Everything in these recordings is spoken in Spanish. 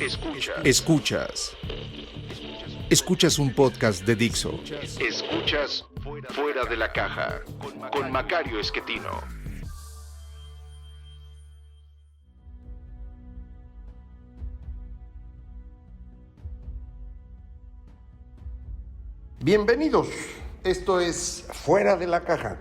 Escuchas un podcast de Dixo. Escuchas Fuera de la Caja con Macario Esquetino. Bienvenidos, esto es Fuera de la Caja.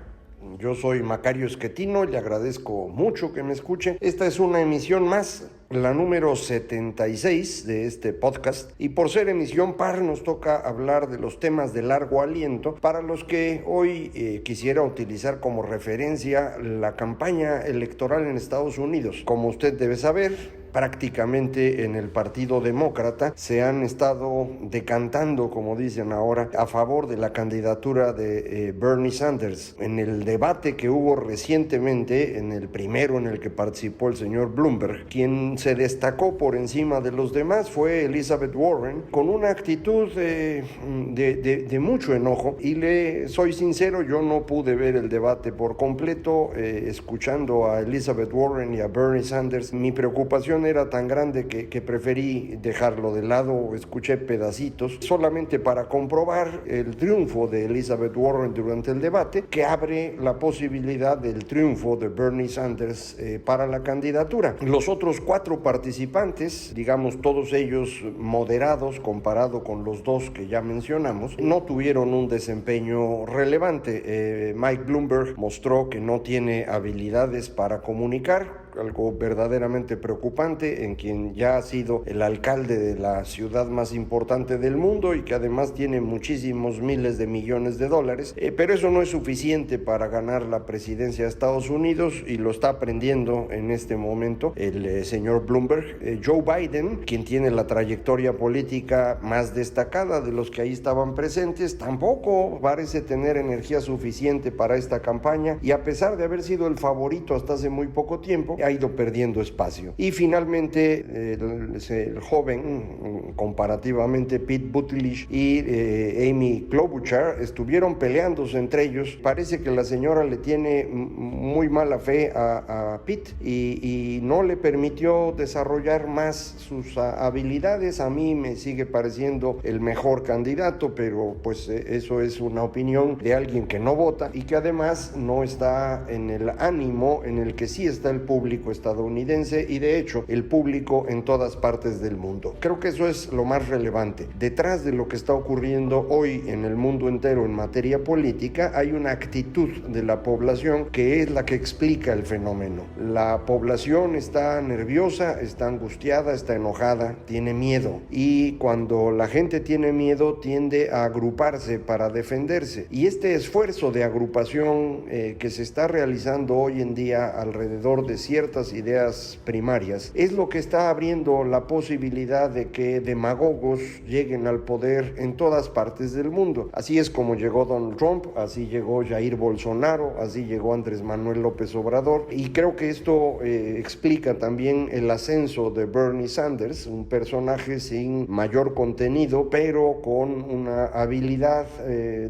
Yo soy Macario Esquetino, le agradezco mucho que me escuche. Esta es una emisión más, la número 76 de este podcast, y por ser emisión par nos toca hablar de los temas de largo aliento, para los que hoy quisiera utilizar como referencia la campaña electoral en Estados Unidos. Como usted debe saber, prácticamente en el Partido Demócrata se han estado decantando, como dicen ahora, a favor de la candidatura de Bernie Sanders. En el debate que hubo recientemente, en el primero en el que participó el señor Bloomberg, quien se destacó por encima de los demás fue Elizabeth Warren, con una actitud de mucho enojo, y le soy sincero, yo no pude ver el debate por completo. Escuchando a Elizabeth Warren y a Bernie Sanders, mi preocupación era tan grande que preferí dejarlo de lado. Escuché pedacitos solamente para comprobar el triunfo de Elizabeth Warren durante el debate, que abre la posibilidad del triunfo de Bernie Sanders para la candidatura. Los otros 4 participantes, digamos todos ellos moderados comparado con los 2 que ya mencionamos, no tuvieron un desempeño relevante. Mike Bloomberg mostró que no tiene habilidades para comunicar, algo verdaderamente preocupante en quien ya ha sido el alcalde de la ciudad más importante del mundo y que además tiene muchísimos miles de millones de dólares, pero eso no es suficiente para ganar la presidencia de Estados Unidos, y lo está aprendiendo en este momento el señor Bloomberg. Joe Biden, quien tiene la trayectoria política más destacada de los que ahí estaban presentes, tampoco parece tener energía suficiente para esta campaña, y a pesar de haber sido el favorito hasta hace muy poco tiempo, ha ido perdiendo espacio. Y finalmente el joven, comparativamente, Pete Buttigieg y Amy Klobuchar estuvieron peleándose entre ellos. Parece que la señora le tiene muy mala fe a Pete y no le permitió desarrollar más sus habilidades. A mí me sigue pareciendo el mejor candidato, pero pues eso es una opinión de alguien que no vota y que además no está en el ánimo en el que sí está el público estadounidense, y de hecho el público en todas partes del mundo. Creo que eso es lo más relevante. Detrás de lo que está ocurriendo hoy en el mundo entero en materia política hay una actitud de la población que es la que explica el fenómeno. La población está nerviosa, está angustiada, está enojada, tiene miedo, y cuando la gente tiene miedo tiende a agruparse para defenderse, y este esfuerzo de agrupación que se está realizando hoy en día alrededor de ciertas ideas primarias es lo que está abriendo la posibilidad de que demagogos lleguen al poder en todas partes del mundo. Así es como llegó Donald Trump, así llegó Jair Bolsonaro, así llegó Andrés Manuel López Obrador, y creo que esto explica también el ascenso de Bernie Sanders, un personaje sin mayor contenido pero con una habilidad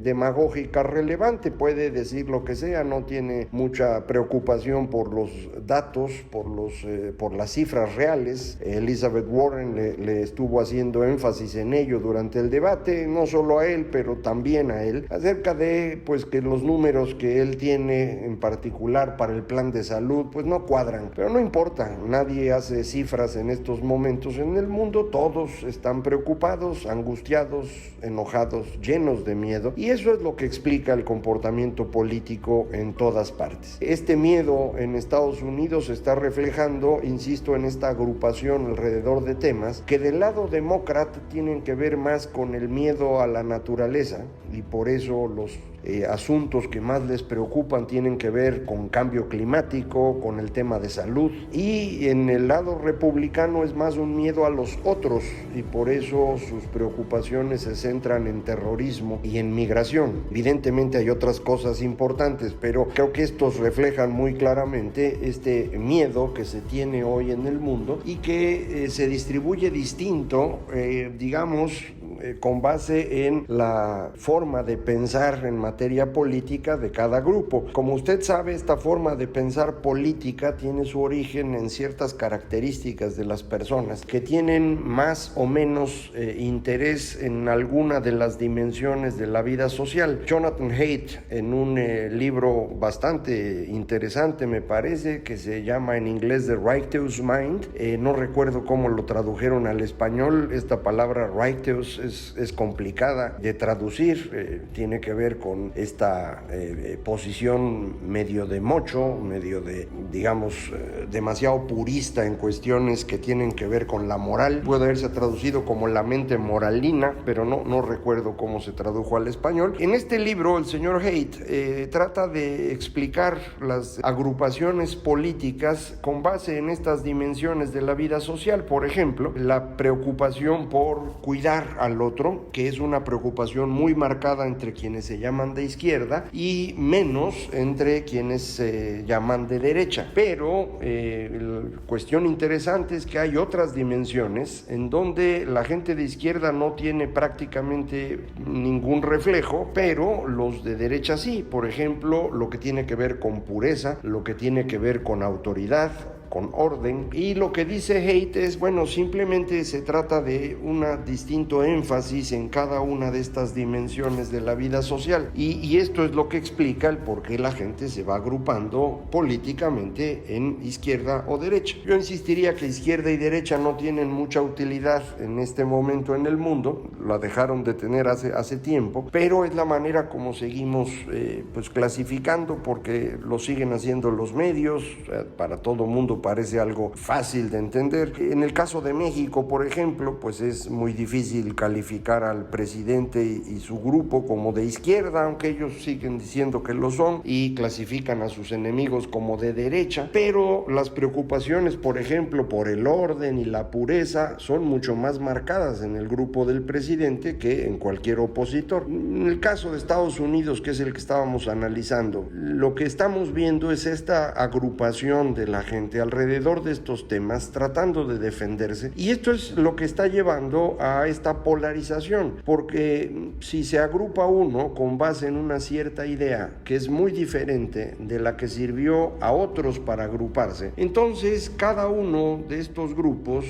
demagógica relevante. Puede decir lo que sea, no tiene mucha preocupación por los datos, por las cifras reales. Elizabeth Warren le estuvo haciendo énfasis en ello durante el debate, no solo a él, pero también a él, acerca de pues que los números que él tiene en particular para el plan de salud pues no cuadran, pero no importa, nadie hace cifras en estos momentos en el mundo, todos están preocupados, angustiados, enojados, llenos de miedo, y eso es lo que explica el comportamiento político en todas partes. Este miedo en Estados Unidos se está reflejando, insisto, en esta agrupación alrededor de temas que del lado demócrata tienen que ver más con el miedo a la naturaleza, y por eso los asuntos que más les preocupan tienen que ver con cambio climático, con el tema de salud, y en el lado republicano es más un miedo a los otros, y por eso sus preocupaciones se centran en terrorismo y en migración. Evidentemente hay otras cosas importantes, pero creo que estos reflejan muy claramente este miedo que se tiene hoy en el mundo y que se distribuye distinto, digamos, con base en la forma de pensar en materia política de cada grupo. Como usted sabe, esta forma de pensar política tiene su origen en ciertas características de las personas que tienen más o menos interés en alguna de las dimensiones de la vida social. Jonathan Haidt, en un libro bastante interesante, me parece, que se llama en inglés The Righteous Mind, no recuerdo cómo lo tradujeron al español. Esta palabra righteous es complicada de traducir, tiene que ver con esta posición medio de mocho, medio de, digamos, demasiado purista en cuestiones que tienen que ver con la moral. Puede haberse traducido como la mente moralina, pero no recuerdo cómo se tradujo al español. En este libro, el señor Haidt trata de explicar las agrupaciones políticas con base en estas dimensiones de la vida social. Por ejemplo, la preocupación por cuidar al otro, que es una preocupación muy marcada entre quienes se llaman de izquierda y menos entre quienes se llaman de derecha. Pero la cuestión interesante es que hay otras dimensiones en donde la gente de izquierda no tiene prácticamente ningún reflejo, pero los de derecha sí. Por ejemplo, lo que tiene que ver con pureza, lo que tiene que ver con autoridad, con orden. Y lo que dice Haidt es, bueno, simplemente se trata de un distinto énfasis en cada una de estas dimensiones de la vida social, y esto es lo que explica el por qué la gente se va agrupando políticamente en izquierda o derecha. Yo insistiría que izquierda y derecha no tienen mucha utilidad en este momento en el mundo, la dejaron de tener hace tiempo, pero es la manera como seguimos pues clasificando, porque lo siguen haciendo los medios. Para todo mundo parece algo fácil de entender. En el caso de México, por ejemplo, pues es muy difícil calificar al presidente y su grupo como de izquierda, aunque ellos siguen diciendo que lo son, y clasifican a sus enemigos como de derecha. Pero las preocupaciones, por ejemplo, por el orden y la pureza son mucho más marcadas en el grupo del presidente que en cualquier opositor. En el caso de Estados Unidos, que es el que estábamos analizando, lo que estamos viendo es esta agrupación de la gente alrededor de estos temas, tratando de defenderse, y esto es lo que está llevando a esta polarización, porque si se agrupa uno con base en una cierta idea que es muy diferente de la que sirvió a otros para agruparse, entonces cada uno de estos grupos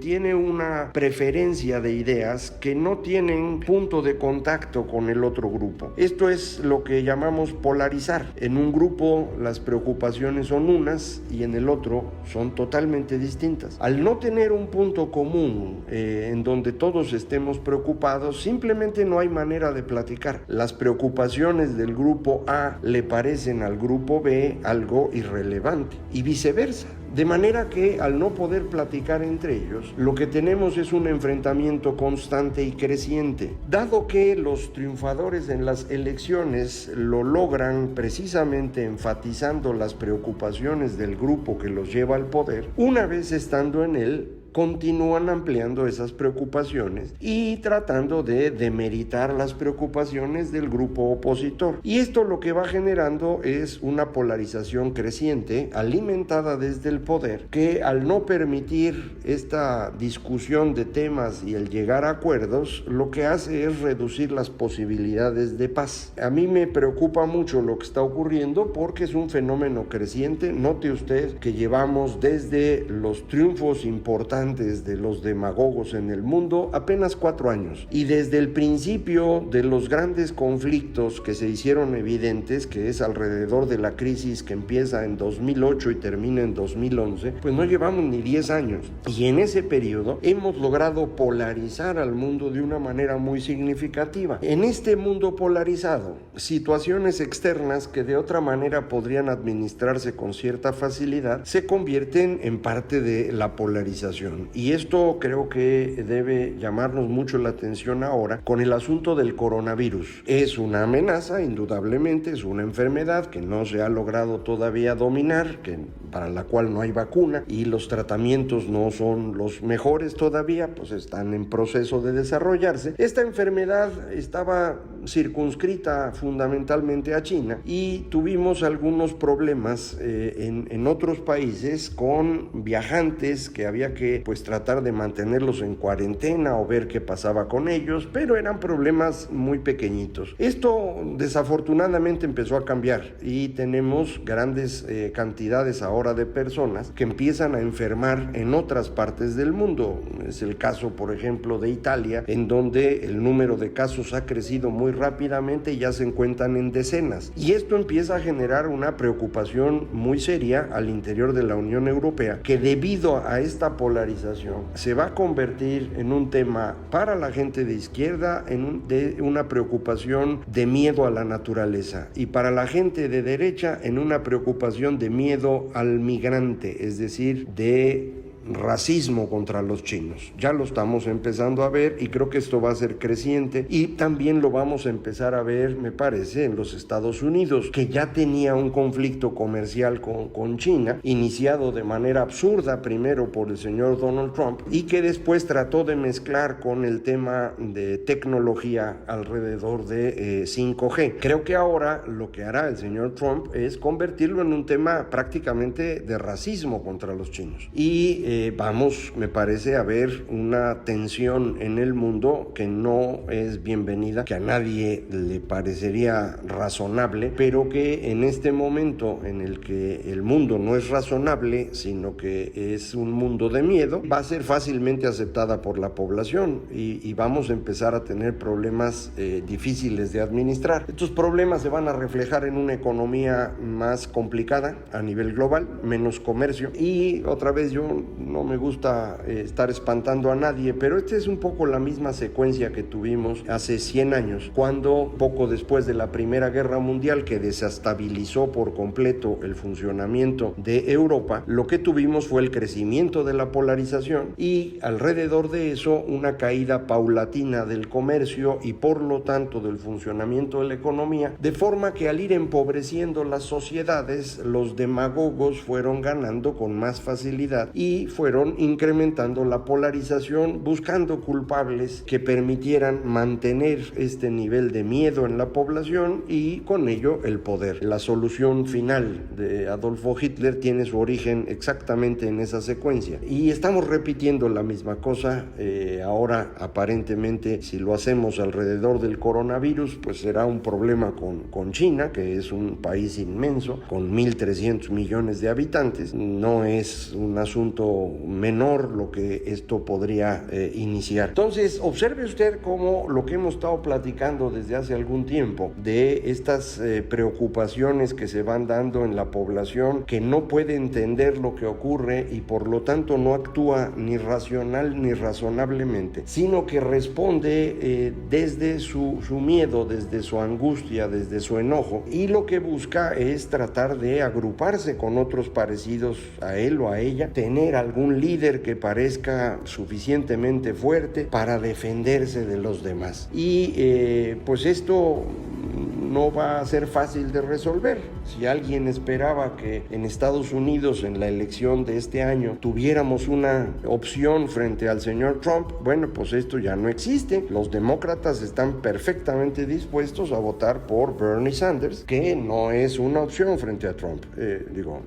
tiene una preferencia de ideas que no tienen punto de contacto con el otro grupo. Esto es lo que llamamos polarizar. En un grupo las preocupaciones son unas y en el otro son totalmente distintas. Al no tener un punto común en donde todos estemos preocupados, simplemente no hay manera de platicar. Las preocupaciones del grupo A le parecen al grupo B algo irrelevante y viceversa. De manera que al no poder platicar entre ellos, lo que tenemos es un enfrentamiento constante y creciente. Dado que los triunfadores en las elecciones lo logran precisamente enfatizando las preocupaciones del grupo que los lleva al poder, una vez estando en él, continúan ampliando esas preocupaciones y tratando de demeritar las preocupaciones del grupo opositor. Y esto lo que va generando es una polarización creciente, alimentada desde el poder, que al no permitir esta discusión de temas y el llegar a acuerdos, lo que hace es reducir las posibilidades de paz. A mí me preocupa mucho lo que está ocurriendo porque es un fenómeno creciente. Note usted que llevamos desde los triunfos importantes de los demagogos en el mundo apenas 4 años, y desde el principio de los grandes conflictos que se hicieron evidentes, que es alrededor de la crisis que empieza en 2008 y termina en 2011, pues no llevamos ni 10 años, y en ese periodo hemos logrado polarizar al mundo de una manera muy significativa. En este mundo polarizado, situaciones externas que de otra manera podrían administrarse con cierta facilidad se convierten en parte de la polarización. Y esto creo que debe llamarnos mucho la atención ahora con el asunto del coronavirus. Es una amenaza, indudablemente, es una enfermedad que no se ha logrado todavía dominar, para la cual no hay vacuna, y los tratamientos no son los mejores todavía, pues están en proceso de desarrollarse. Esta enfermedad estaba circunscrita fundamentalmente a China, y tuvimos algunos problemas en otros países con viajantes que había que que pues tratar de mantenerlos en cuarentena o ver qué pasaba con ellos, pero eran problemas muy pequeñitos. Esto desafortunadamente empezó a cambiar y tenemos grandes cantidades ahora de personas que empiezan a enfermar en otras partes del mundo. Es el caso, por ejemplo, de Italia, en donde el número de casos ha crecido muy rápidamente y ya se encuentran en decenas. Y esto empieza a generar una preocupación muy seria al interior de la Unión Europea, que debido a esta polarización se va a convertir en un tema para la gente de izquierda, de una preocupación de miedo a la naturaleza, y para la gente de derecha en una preocupación de miedo al migrante, es decir, de racismo contra los chinos. Ya lo estamos empezando a ver y creo que esto va a ser creciente, y también lo vamos a empezar a ver, me parece, en los Estados Unidos, que ya tenía un conflicto comercial con China, iniciado de manera absurda primero por el señor Donald Trump y que después trató de mezclar con el tema de tecnología alrededor de 5G. Creo que ahora lo que hará el señor Trump es convertirlo en un tema prácticamente de racismo contra los chinos, y vamos, me parece, a ver una tensión en el mundo que no es bienvenida, que a nadie le parecería razonable, pero que en este momento en el que el mundo no es razonable, sino que es un mundo de miedo, va a ser fácilmente aceptada por la población y vamos a empezar a tener problemas difíciles de administrar. Estos problemas se van a reflejar en una economía más complicada a nivel global, menos comercio, y otra vez yo no me gusta estar espantando a nadie, pero esta es un poco la misma secuencia que tuvimos hace 100 años, cuando poco después de la Primera Guerra Mundial, que desestabilizó por completo el funcionamiento de Europa, lo que tuvimos fue el crecimiento de la polarización y alrededor de eso una caída paulatina del comercio y por lo tanto del funcionamiento de la economía, de forma que al ir empobreciendo las sociedades, los demagogos fueron ganando con más facilidad y fueron incrementando la polarización, buscando culpables que permitieran mantener este nivel de miedo en la población y con ello el poder. La solución final de Adolfo Hitler tiene su origen exactamente en esa secuencia y estamos repitiendo la misma cosa. Ahora aparentemente, si lo hacemos alrededor del coronavirus, pues será un problema con China, que es un país inmenso con 1.300 millones de habitantes. No es un asunto menor lo que esto podría iniciar. Entonces, observe usted cómo lo que hemos estado platicando desde hace algún tiempo de estas preocupaciones que se van dando en la población, que no puede entender lo que ocurre y por lo tanto no actúa ni racional ni razonablemente, sino que responde desde su miedo, desde su angustia, desde su enojo, y lo que busca es tratar de agruparse con otros parecidos a él o a ella, tener algún líder que parezca suficientemente fuerte para defenderse de los demás. Y pues esto no va a ser fácil de resolver. Si alguien esperaba que en Estados Unidos en la elección de este año tuviéramos una opción frente al señor Trump, bueno, pues esto ya no existe. Los demócratas están perfectamente dispuestos a votar por Bernie Sanders, que no es una opción frente a Trump.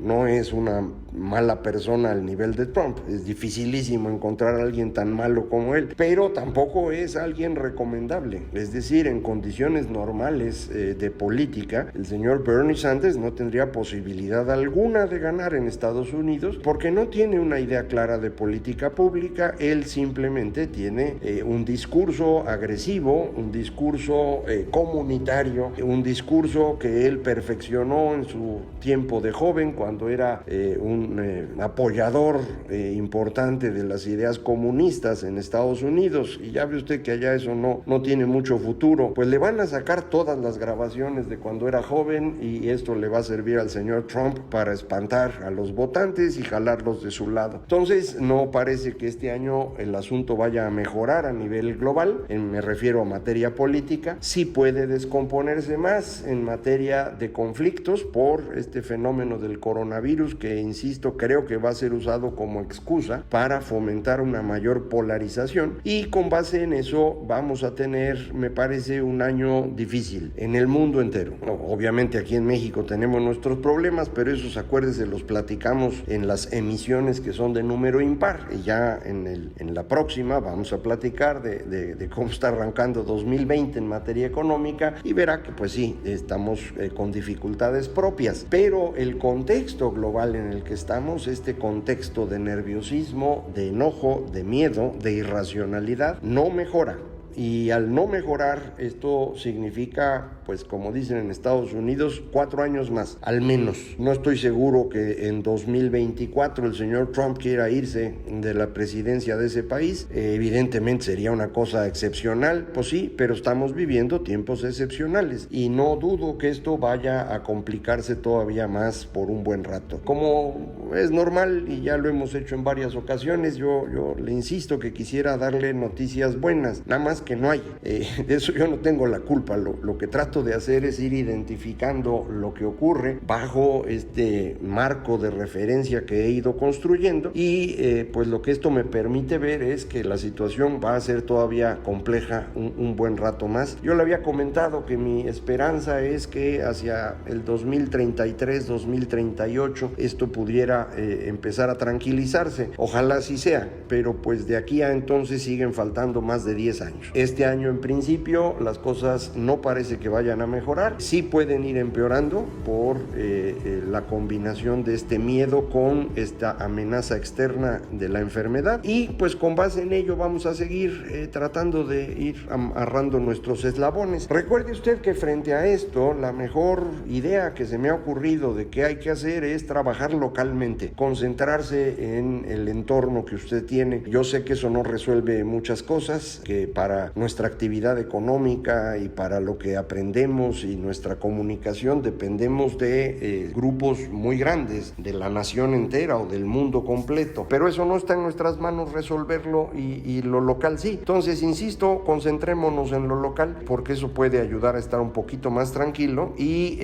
No es una mala persona al nivel de Trump. Es dificilísimo encontrar a alguien tan malo como él, pero tampoco es alguien recomendable. Es decir, en condiciones normales de política, el señor Bernie Sanders no tendría posibilidad alguna de ganar en Estados Unidos porque no tiene una idea clara de política pública. Él simplemente tiene un discurso agresivo, un discurso comunitario, un discurso que él perfeccionó en su tiempo de joven cuando era un apoyador importante de las ideas comunistas en Estados Unidos, y ya ve usted que allá eso no tiene mucho futuro. Pues le van a sacar todas las grabaciones de cuando era joven y esto le va a servir al señor Trump para espantar a los votantes y jalarlos de su lado. Entonces no parece que este año el asunto vaya a mejorar a nivel global, me refiero a materia política. Sí puede descomponerse más en materia de conflictos por este fenómeno del coronavirus que, insisto, insisto, creo que va a ser usado como excusa para fomentar una mayor polarización, y con base en eso vamos a tener, me parece, un año difícil en el mundo entero. Obviamente aquí en México tenemos nuestros problemas, pero esos, acuérdense, los platicamos en las emisiones que son de número impar, y ya en la próxima vamos a platicar de cómo está arrancando 2020 en materia económica, y verá que pues sí, estamos con dificultades propias, pero el contexto global en el que estamos, este contexto de nerviosismo, de enojo, de miedo, de irracionalidad, no mejora. Y al no mejorar, esto significa, pues como dicen en Estados Unidos, 4 años más, al menos. No estoy seguro que en 2024 el señor Trump quiera irse de la presidencia de ese país. Evidentemente sería una cosa excepcional, pues sí, pero estamos viviendo tiempos excepcionales y no dudo que esto vaya a complicarse todavía más por un buen rato. Como es normal y ya lo hemos hecho en varias ocasiones, yo le insisto que quisiera darle noticias buenas, nada más que no hay. De eso yo no tengo la culpa. Lo que trato de hacer es ir identificando lo que ocurre bajo este marco de referencia que he ido construyendo, y pues lo que esto me permite ver es que la situación va a ser todavía compleja un buen rato más. Yo le había comentado que mi esperanza es que hacia el 2033, 2038 esto pudiera empezar a tranquilizarse. Ojalá así sea, pero pues de aquí a entonces siguen faltando más de 10 años. Este año en principio las cosas no parece que vayan a mejorar, sí pueden ir empeorando por la combinación de este miedo con esta amenaza externa de la enfermedad, y pues con base en ello vamos a seguir tratando de ir amarrando nuestros eslabones. Recuerde usted que frente a esto, la mejor idea que se me ha ocurrido de qué hay que hacer es trabajar localmente, concentrarse en el entorno que usted tiene. Yo sé que eso no resuelve muchas cosas, que para nuestra actividad económica y para lo que aprendemos y nuestra comunicación dependemos de grupos muy grandes, de la nación entera o del mundo completo, pero eso no está en nuestras manos resolverlo, y lo local sí. Entonces, insisto, concentrémonos en lo local, porque eso puede ayudar a estar un poquito más tranquilo, y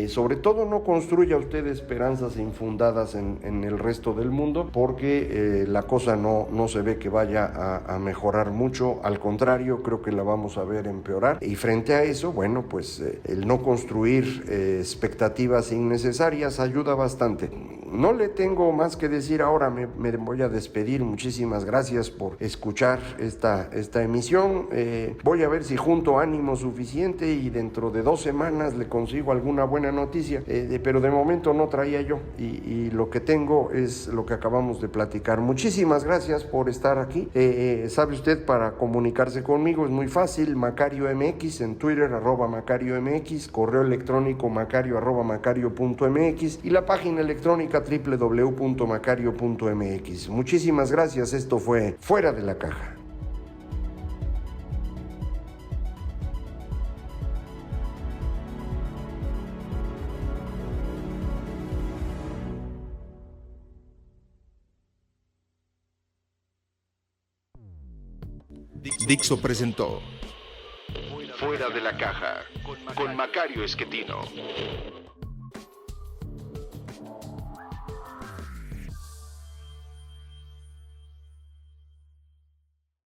sobre todo no construya usted esperanzas infundadas en el resto del mundo, porque la cosa no se ve que vaya a mejorar mucho, al contrario, creo que la vamos a ver empeorar, y frente a eso, bueno, pues el no construir expectativas innecesarias ayuda bastante. No le tengo más que decir ahora, me voy a despedir. Muchísimas gracias por escuchar esta emisión. Voy a ver si junto ánimo suficiente y dentro de 2 semanas le consigo alguna buena noticia, pero de momento no traía yo, y lo que tengo es lo que acabamos de platicar. Muchísimas gracias por estar aquí. Sabe usted, para comunicarse conmigo es muy fácil: Macario MX en Twitter, @Macario MX, correo electrónico macario@macario.mx, y la página electrónica www.macario.mx. Muchísimas gracias. Esto fue Fuera de la Caja. Dixo presentó Fuera de la Caja con Macario Esquetino.